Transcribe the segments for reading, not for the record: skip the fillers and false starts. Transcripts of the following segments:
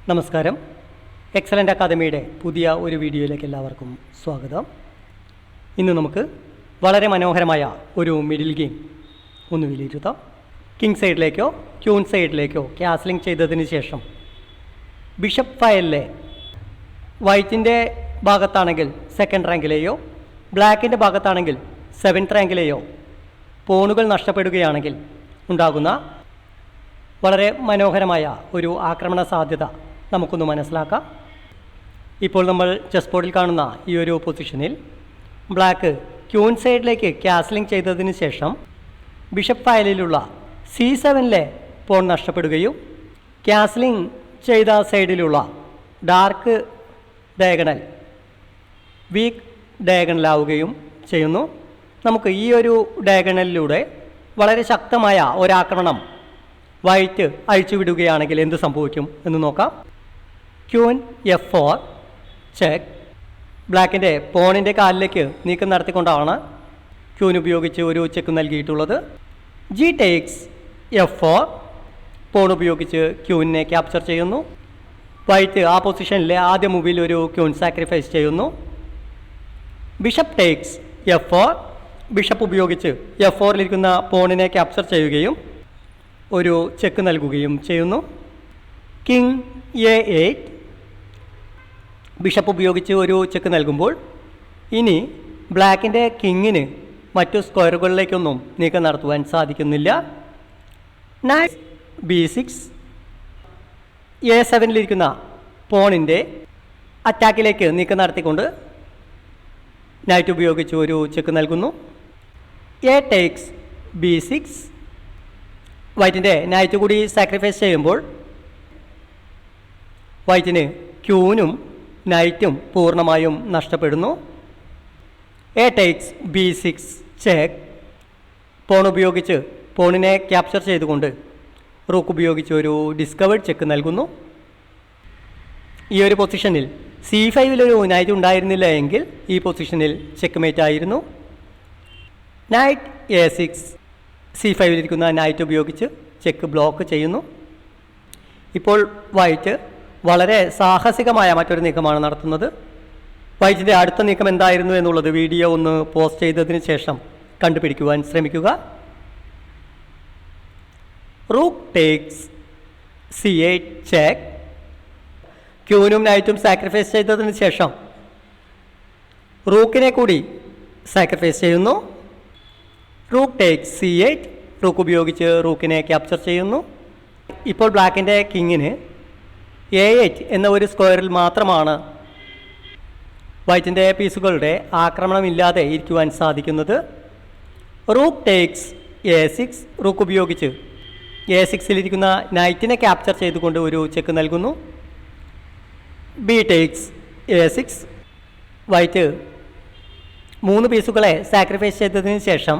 നമസ്കാരം. എക്സലൻ്റ് അക്കാദമിയുടെ പുതിയ ഒരു വീഡിയോയിലേക്ക് എല്ലാവർക്കും സ്വാഗതം. ഇന്ന് നമുക്ക് വളരെ മനോഹരമായ ഒരു മിഡിൽ ഗെയിം ഒന്ന് വിലയിരുത്താം. കിങ് സൈഡിലേക്കോ ക്യൂൻ സൈഡിലേക്കോ ക്യാസ്ലിംഗ് ചെയ്തതിന് ശേഷം ബിഷപ്പ് ഫയലിലെ വൈറ്റിൻ്റെ ഭാഗത്താണെങ്കിൽ സെക്കൻഡ് റാങ്കിലെയോ ബ്ലാക്കിൻ്റെ ഭാഗത്താണെങ്കിൽ സെവൻത്ത് റാങ്കിലെയോ പോണുകൾ നഷ്ടപ്പെടുകയാണെങ്കിൽ ഉണ്ടാകുന്ന വളരെ മനോഹരമായ ഒരു ആക്രമണ സാധ്യത നമുക്കൊന്ന് മനസ്സിലാക്കാം. ഇപ്പോൾ നമ്മൾ ചെസ് ബോർഡിൽ കാണുന്ന ഈ ഒരു പൊസിഷനിൽ ബ്ലാക്ക് ക്യൂൻ സൈഡിലേക്ക് ക്യാസ്ലിംഗ് ചെയ്തതിന് ശേഷം ബിഷപ്പ് ഫയലിലുള്ള C7 പോൺ നഷ്ടപ്പെടുകയും ക്യാസ്ലിംഗ് ചെയ്ത സൈഡിലുള്ള ഡാർക്ക് ഡയഗണൽ വീക്ക് ഡയഗണലാവുകയും ചെയ്യുന്നു. നമുക്ക് ഈ ഒരു ഡയഗണലിലൂടെ വളരെ ശക്തമായ ഒരാക്രമണം വൈറ്റ് അഴിച്ചുവിടുകയാണെങ്കിൽ എന്ത് സംഭവിക്കും എന്ന് നോക്കാം. Queen F4 check. ബ്ലാക്കിൻ്റെ പോണിൻ്റെ കാലിലേക്ക് നീക്കം നടത്തിക്കൊണ്ടാണ് ക്യൂൻ ഉപയോഗിച്ച് ഒരു ചെക്ക് നൽകിയിട്ടുള്ളത്. G ടേക്സ് F4 പോൺ ഉപയോഗിച്ച് ക്യൂനിനെ ക്യാപ്ചർ ചെയ്യുന്നു. വൈറ്റ് ആ പൊസിഷനിലെ ആദ്യ മൂവിൽ ഒരു ക്യൂൻ സാക്രിഫൈസ് ചെയ്യുന്നു. ബിഷപ്പ് ടേക്സ് F4 ബിഷപ്പ് ഉപയോഗിച്ച് F4-ലിരിക്കുന്ന പോണിനെ ക്യാപ്ചർ ചെയ്യുകയും ഒരു ചെക്ക് നൽകുകയും ചെയ്യുന്നു. കിങ് A8 ബിഷപ്പ് ഉപയോഗിച്ച് ഒരു ചെക്ക് നൽകുമ്പോൾ ഇനി ബ്ലാക്കിൻ്റെ കിങ്ങിന് മറ്റു സ്ക്വയറുകളിലേക്കൊന്നും നീക്കം നടത്തുവാൻ സാധിക്കുന്നില്ല. നൈറ്റ് B6 A7-ലിരിക്കുന്ന പോണിൻ്റെ അറ്റാക്കിലേക്ക് നീക്കം നടത്തിക്കൊണ്ട് നൈറ്റ് ഉപയോഗിച്ച് ഒരു ചെക്ക് നൽകുന്നു. A ടേക്സ് B6 വൈറ്റിൻ്റെ നൈറ്റ് കൂടി സാക്രിഫൈസ് ചെയ്യുമ്പോൾ വൈറ്റിന് ക്യൂനും നൈറ്റും പൂർണ്ണമായും നഷ്ടപ്പെടുന്നു. A takes B6 check. Porn ഉപയോഗിച്ച് പോണിനെ ക്യാപ്ചർ ചെയ്തുകൊണ്ട് റൂക്ക് ഉപയോഗിച്ച് ഒരു ഡിസ്കവേർഡ് ചെക്ക് നൽകുന്നു. ഈ ഒരു പൊസിഷനിൽ C5-ലൊരു നൈറ്റ് ഉണ്ടായിരുന്നില്ല എങ്കിൽ ഈ പൊസിഷനിൽ ചെക്ക് മേറ്റ് ആയിരുന്നു. നൈറ്റ് A6 C5-ലിരിക്കുന്ന നൈറ്റ് ഉപയോഗിച്ച് ചെക്ക് ബ്ലോക്ക് ചെയ്യുന്നു. ഇപ്പോൾ വൈറ്റ് വളരെ സാഹസികമായ മറ്റൊരു നീക്കമാണ് നടത്തുന്നത്. വൈറ്റിൻ്റെ അടുത്ത നീക്കം എന്തായിരുന്നു എന്നുള്ളത് വീഡിയോ ഒന്ന് പോസ്റ്റ് ചെയ്തതിന് ശേഷം കണ്ടുപിടിക്കുവാൻ ശ്രമിക്കുക. Rook takes C8 check. ക്യൂനും നൈറ്റും സാക്രിഫൈസ് ചെയ്തതിന് ശേഷം റൂക്കിനെ കൂടി സാക്രിഫൈസ് ചെയ്യുന്നു. റൂക്ക് ടേക്സ് C8 റൂക്ക് ഉപയോഗിച്ച് റൂക്കിനെ ക്യാപ്ചർ ചെയ്യുന്നു. ഇപ്പോൾ ബ്ലാക്കിൻ്റെ കിങ്ങിന് A8 എന്ന ഒരു സ്ക്വയറിൽ മാത്രമാണ് വൈറ്റിൻ്റെ പീസുകളുടെ ആക്രമണമില്ലാതെ ഇരിക്കുവാൻ സാധിക്കുന്നത്. റൂക്ക് ടേക്സ് A6 റൂക്ക് ഉപയോഗിച്ച് A6-ലിരിക്കുന്ന നൈറ്റിനെ ക്യാപ്ചർ ചെയ്തുകൊണ്ട് ഒരു ചെക്ക് നൽകുന്നു. B ടേക്സ് A6 വൈറ്റ് 3 പീസുകളെ സാക്രിഫൈസ് ചെയ്തതിന് ശേഷം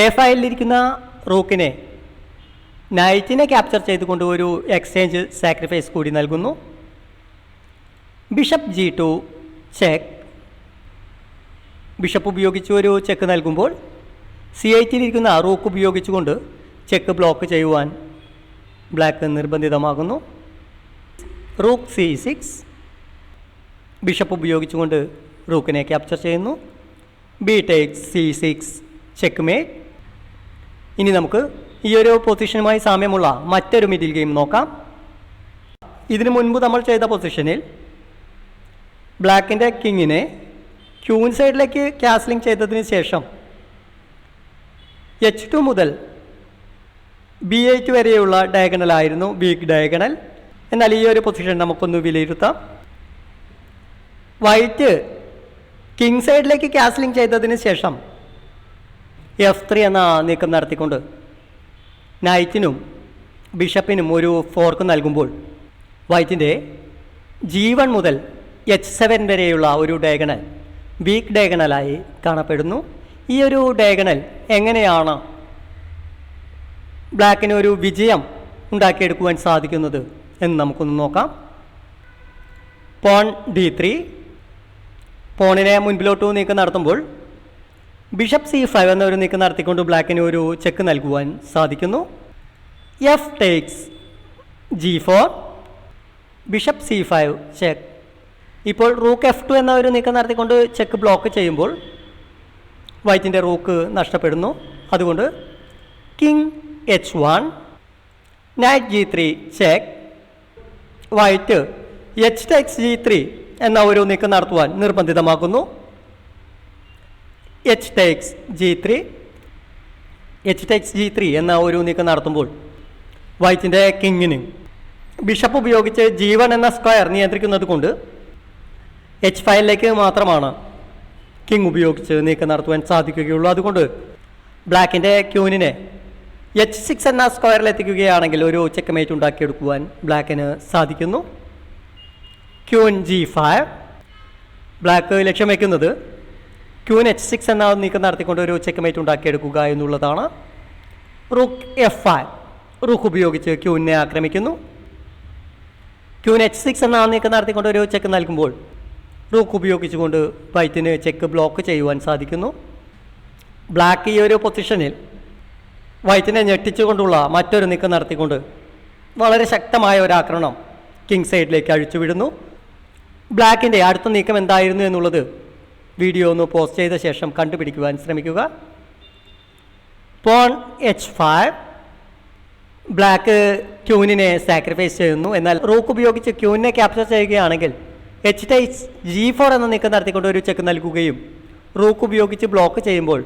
A5-ലിരിക്കുന്ന റൂക്കിനെ നൈറ്റിനെ ക്യാപ്ചർ ചെയ്തുകൊണ്ട് ഒരു എക്സ്ചേഞ്ച് സാക്രിഫൈസ് കൂടി നൽകുന്നു. Bishop G2 check. ബിഷപ്പ് ഉപയോഗിച്ച് ഒരു ചെക്ക് നൽകുമ്പോൾ C8-ലിരിക്കുന്ന റൂക്ക് ഉപയോഗിച്ചുകൊണ്ട് ചെക്ക് ബ്ലോക്ക് ചെയ്യുവാൻ ബ്ലാക്ക് നിർബന്ധിതമാകുന്നു. റൂക്ക് C6 ബിഷപ്പ് ഉപയോഗിച്ചുകൊണ്ട് റൂക്കിനെ ക്യാപ്ചർ ചെയ്യുന്നു. B takes C6 check mate. ഇനി നമുക്ക് ഈ ഒരു പൊസിഷനുമായി സാമ്യമുള്ള മറ്റൊരു മിഡിൽ ഗെയിം നോക്കാം. ഇതിനു മുൻപ് നമ്മൾ ചെയ്ത പൊസിഷനിൽ ബ്ലാക്കിൻ്റെ കിങ്ങിനെ ക്യൂൻ സൈഡിലേക്ക് ക്യാസ്ലിംഗ് ചെയ്തതിന് ശേഷം H2 മുതൽ B8 വരെയുള്ള ഡയഗണലായിരുന്നു വീക്ക് ഡയഗണൽ. എന്നാൽ ഈ ഒരു പൊസിഷൻ നമുക്കൊന്ന് വിലയിരുത്താം. വൈറ്റ് കിങ് സൈഡിലേക്ക് ക്യാസ്ലിംഗ് ചെയ്തതിന് ശേഷം F3 എന്ന നീക്കം നടത്തിക്കൊണ്ട് നൈറ്റിനും ബിഷപ്പിനും ഒരു ഫോർക്ക് നൽകുമ്പോൾ വൈറ്റിൻ്റെ G1 മുതൽ H7 വരെയുള്ള ഒരു ഡയഗണൽ വീക്ക് ഡയഗണലായി കാണപ്പെടുന്നു. ഈ ഒരു ഡയഗണൽ എങ്ങനെയാണ് ബ്ലാക്കിന് ഒരു വിജയം ഉണ്ടാക്കിയെടുക്കുവാൻ സാധിക്കുന്നത് എന്ന് നമുക്കൊന്ന് നോക്കാം. പോൺ D3 പോണിനെ മുൻപിലോട്ട് നീക്കം നടത്തുമ്പോൾ ബിഷപ്പ് C5 എന്നൊരു നീക്കം നടത്തിക്കൊണ്ട് ബ്ലാക്കിന് ഒരു ചെക്ക് നൽകുവാൻ സാധിക്കുന്നു. F takes G4 bishop C5 check. ഇപ്പോൾ റൂക്ക് F2 എന്ന ഒരു നീക്കം നടത്തിക്കൊണ്ട് ചെക്ക് ബ്ലോക്ക് ചെയ്യുമ്പോൾ വൈറ്റിൻ്റെ റൂക്ക് നഷ്ടപ്പെടുന്നു. അതുകൊണ്ട് king H1, night G3 check. White H takes G3 എന്ന ഒരു നീക്കം നടത്തുവാൻ നിർബന്ധിതമാക്കുന്നു. H takes G3 എന്ന ഒരു നീക്കം നടത്തുമ്പോൾ വൈറ്റിൻ്റെ കിങ്ങിന് ബിഷപ്പ് ഉപയോഗിച്ച് G1 എന്ന സ്ക്വയർ നിയന്ത്രിക്കുന്നത് കൊണ്ട് H5 മാത്രമാണ് കിങ് ഉപയോഗിച്ച് നീക്കം നടത്തുവാൻ സാധിക്കുകയുള്ളൂ. അതുകൊണ്ട് ബ്ലാക്കിൻ്റെ ക്യൂനിനെ H6 എന്ന സ്ക്വയറിൽ എത്തിക്കുകയാണെങ്കിൽ ഒരു ചെക്ക്മേറ്റ് ഉണ്ടാക്കിയെടുക്കുവാൻ ബ്ലാക്കിന് സാധിക്കുന്നു. Queen G5. ബ്ലാക്ക് ലക്ഷ്യം വയ്ക്കുന്നത് ക്യൂൻ H6 എന്ന നീക്കം നടത്തിക്കൊണ്ട് ഒരു ചെക്ക്മേറ്റ് ഉണ്ടാക്കിയെടുക്കുക എന്നുള്ളതാണ്. Rook F5. റൂക്ക് ഉപയോഗിച്ച് ക്യൂനിനെ ആക്രമിക്കുന്നു. ക്യൂൻ H6 എന്ന നീക്കം നടത്തിക്കൊണ്ട് ഒരു ചെക്ക് നൽകുമ്പോൾ റൂക്ക് ഉപയോഗിച്ചുകൊണ്ട് വൈറ്റിന് ചെക്ക് ബ്ലോക്ക് ചെയ്യുവാൻ സാധിക്കുന്നു. ബ്ലാക്ക് ഈ ഒരു പൊസിഷനിൽ വൈറ്റിനെ ഞെട്ടിച്ചുകൊണ്ടുള്ള മറ്റൊരു നീക്കം നടത്തിക്കൊണ്ട് വളരെ ശക്തമായ ഒരു ആക്രമണം കിങ് സൈഡിലേക്ക് അഴിച്ചുവിടുന്നു. ബ്ലാക്കിൻ്റെ അടുത്ത നീക്കം എന്തായിരുന്നു എന്നുള്ളത് വീഡിയോ ഒന്ന് പോസ്റ്റ് ചെയ്ത ശേഷം കണ്ടുപിടിക്കുവാൻ ശ്രമിക്കുക. Porn H5. ബ്ലാക്ക് ക്യൂനിനെ സാക്രിഫൈസ് ചെയ്യുന്നു. എന്നാൽ റൂക്ക് ഉപയോഗിച്ച് ക്യൂനിനെ ക്യാപ്ചർ ചെയ്യുകയാണെങ്കിൽ H takes G4 എന്ന നീക്കം നടത്തിക്കൊണ്ട് ഒരു ചെക്ക് നൽകുകയും റൂക്ക് ഉപയോഗിച്ച് ബ്ലോക്ക് ചെയ്യുമ്പോൾ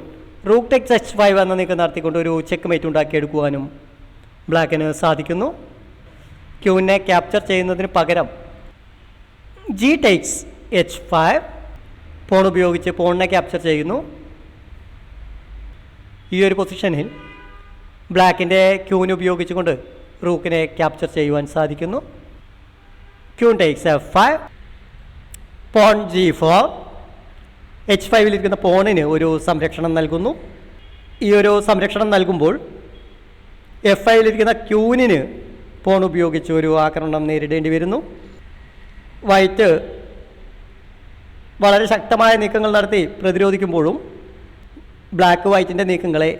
റൂക്ക് takes H5 എന്ന നീക്കം നടത്തിക്കൊണ്ട് ഒരു ചെക്ക് മേറ്റ് ഉണ്ടാക്കിയെടുക്കുവാനും ബ്ലാക്കിന് സാധിക്കുന്നു. ക്യൂനിനെ ക്യാപ്ചർ ചെയ്യുന്നതിന് പകരം G takes H5 പോൺ ഉപയോഗിച്ച് പോണിനെ ക്യാപ്ചർ ചെയ്യുന്നു. ഈ ഒരു പൊസിഷനിൽ ബ്ലാക്കിൻ്റെ ക്യൂൻ ഉപയോഗിച്ചുകൊണ്ട് റൂക്കിനെ ക്യാപ്ചർ ചെയ്യുവാൻ സാധിക്കുന്നു. Queen takes F5. Porn G4. H5 പോണിന് ഒരു സംരക്ഷണം നൽകുന്നു. ഈ ഒരു സംരക്ഷണം നൽകുമ്പോൾ F5 ക്യൂനിന് പോൺ ഉപയോഗിച്ച് ഒരു ആക്രമണം നേരിടേണ്ടി വരുന്നു. വൈറ്റ് വളരെ ശക്തമായ നീക്കങ്ങൾ നടത്തി പ്രതിരോധിക്കുമ്പോഴും ബ്ലാക്ക് വൈറ്റിൻ്റെ നീക്കങ്ങളെ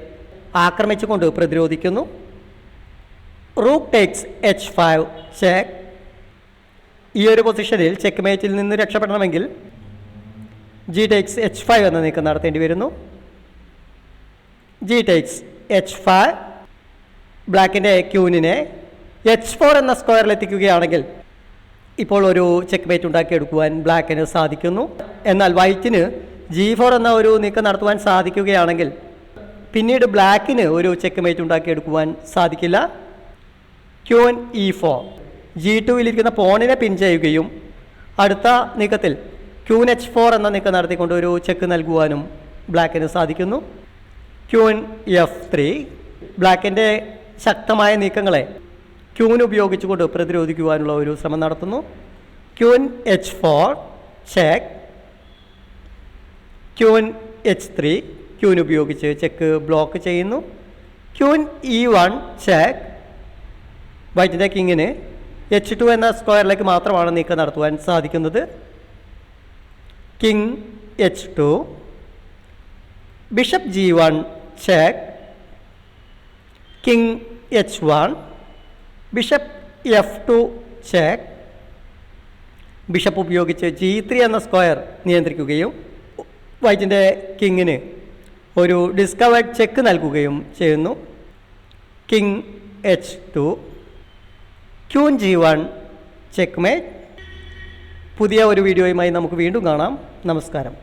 ആക്രമിച്ചുകൊണ്ട് പ്രതിരോധിക്കുന്നു. Rook takes H5 check. ഈ ഒരു പൊസിഷനിൽ ചെക്ക് മേറ്റിൽ നിന്ന് രക്ഷപ്പെടണമെങ്കിൽ G takes H5 എന്ന നീക്കം നടത്തേണ്ടി വരുന്നു. G takes H5. ബ്ലാക്കിൻ്റെ ക്യൂനിനെ H4 എന്ന സ്ക്വയറിൽ എത്തിക്കുകയാണെങ്കിൽ ഇപ്പോൾ ഒരു ചെക്ക് മേറ്റ് ഉണ്ടാക്കിയെടുക്കുവാൻ ബ്ലാക്കിന് സാധിക്കുന്നു. എന്നാൽ വൈറ്റിന് G4 എന്ന ഒരു നീക്കം നടത്തുവാൻ സാധിക്കുകയാണെങ്കിൽ പിന്നീട് ബ്ലാക്കിന് ഒരു ചെക്ക് മേറ്റ് ഉണ്ടാക്കിയെടുക്കുവാൻ സാധിക്കില്ല. Queen E4. G2 പോണിനെ പിൻ ചെയ്യുകയും അടുത്ത നീക്കത്തിൽ ക്യൂൻ H4 എന്ന നീക്കം നടത്തിക്കൊണ്ട് ഒരു ചെക്ക് നൽകുവാനും ബ്ലാക്കിന് സാധിക്കുന്നു. Queen F3. ബ്ലാക്കിൻ്റെ ശക്തമായ നീക്കങ്ങളെ ക്യൂൻ ഉപയോഗിച്ചുകൊണ്ട് പ്രതിരോധിക്കുവാനുള്ള ഒരു ശ്രമം നടത്തുന്നു. Queen H4 check. Queen H3. Queen ഉപയോഗിച്ച് ചെക്ക് ബ്ലോക്ക് ചെയ്യുന്നു. Queen E1 check. വൈറ്റിൻ്റെ കിങ്ങിന് H2 എന്ന സ്ക്വയറിലേക്ക് മാത്രമാണ് നീക്കം നടത്തുവാൻ സാധിക്കുന്നത്. King H2. Bishop G1 check. King H1. Bishop F2 check. Bishop ഉപയോഗിച്ച് G3 എന്ന സ്ക്വയർ നിയന്ത്രിക്കുകയും വൈറ്റിൻ്റെ കിങ്ങിന് ഒരു ഡിസ്കവേർഡ് ചെക്ക് നൽകുകയും ചെയ്യുന്നു. King H2. Queen G1 check mate. പുതിയ ഒരു വീഡിയോയുമായി നമുക്ക് വീണ്ടും കാണാം. നമസ്കാരം.